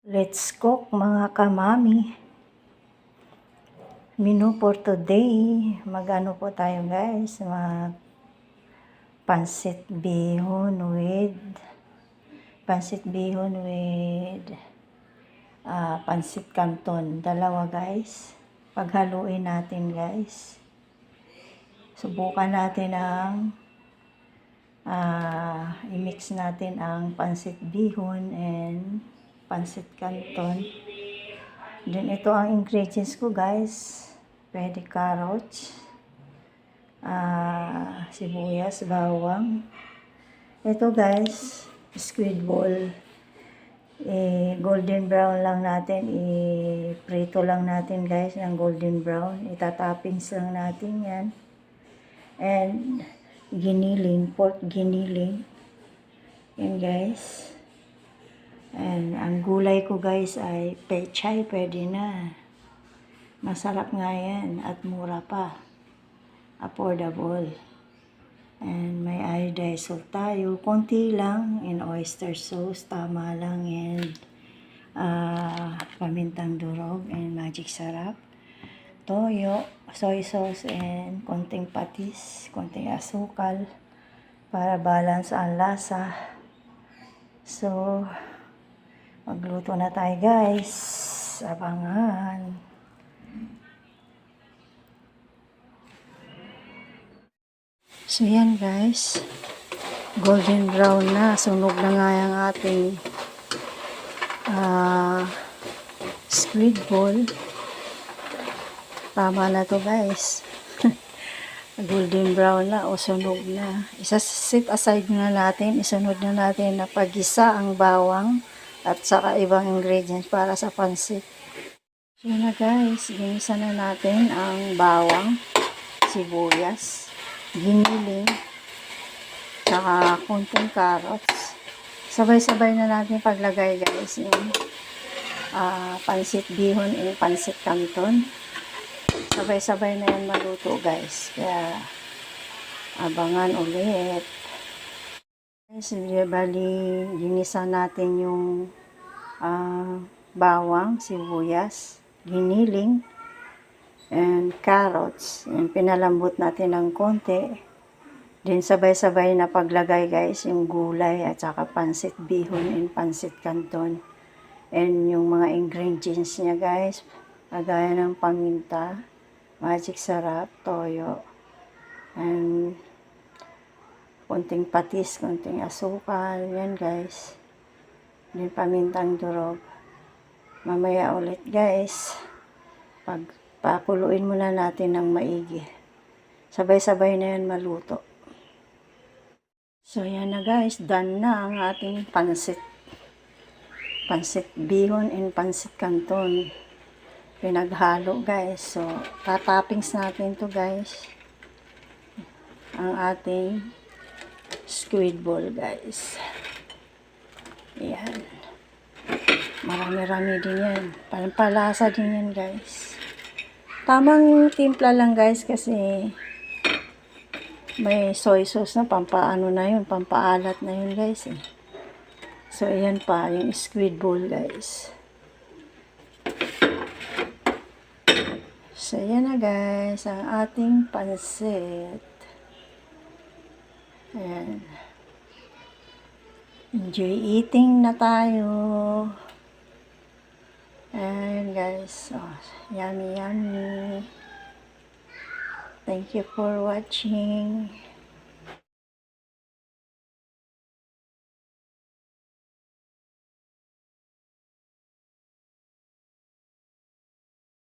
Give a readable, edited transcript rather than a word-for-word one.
Let's cook mga kamami. Menu for today. Mag-ano po tayo guys? Pansit bihon with pansit canton. Dalawa guys. Paghaluin natin guys. Subukan natin ang i-mix natin ang pansit bihon and pansit canton. Then ito ang ingredients ko guys. Pwede carrots, sibuyas, bawang. Ito guys, squid ball. Golden brown lang natin. Prito lang natin guys ng golden brown. Itatoppings lang natin yan. And giniling, pork giniling. Yan guys. And ang gulay ko guys ay pechay, pwede na. Masarap nga yan at mura pa. Affordable. And may iodized salt tayo. Konti lang. And oyster sauce, tama lang. And pamintang durog and magic sarap. Toyo, soy sauce, and konting patis, konting asukal para balance ang lasa. So, magluto na tayo guys. Abangan. So yan guys. Golden brown na. Sunog na nga yung ating squid ball. Tama na to guys. Golden brown na o sunog na. Isa-set aside na natin. Isunod na natin na pag-isa ang bawang at saka ibang ingredients para sa pansit. So na guys, ginisa na natin ang bawang, sibuyas, giniling, saka kunting carrots. Sabay-sabay na natin paglagay guys yung pansit bihon and pansit canton. Sabay-sabay na yan maluto guys. Kaya abangan ulit. Bali, ginisa natin yung bawang, sibuyas, giniling, and carrots. And pinalambot natin ng konti. Then sabay-sabay na paglagay guys yung gulay at saka pansit bihon and pansit canton. And yung mga ingredients niya guys, kagaya ng paminta, magic sarap, toyo, and konting patis, konting asukal, yan guys. Then pamintang durog. Mamaya ulit guys, pakuluin muna natin ng maigi. Sabay-sabay na yan maluto. So yan na guys, done na ang ating pansit bihon and pansit canton. Pinaghalo guys. So tatoppings natin to guys. Ang ating squid ball guys. Ayan. Marami-rami din yan. Pampalasa din yan guys. Tamang timpla lang guys kasi may soy sauce na pampaano na yun. Pampaalat na yun guys eh. So ayan pa yung squid ball guys. So ayan na guys ang ating pansit. Ayan. Enjoy eating na tayo. Ayan guys. Oh, yummy yummy. Thank you for watching.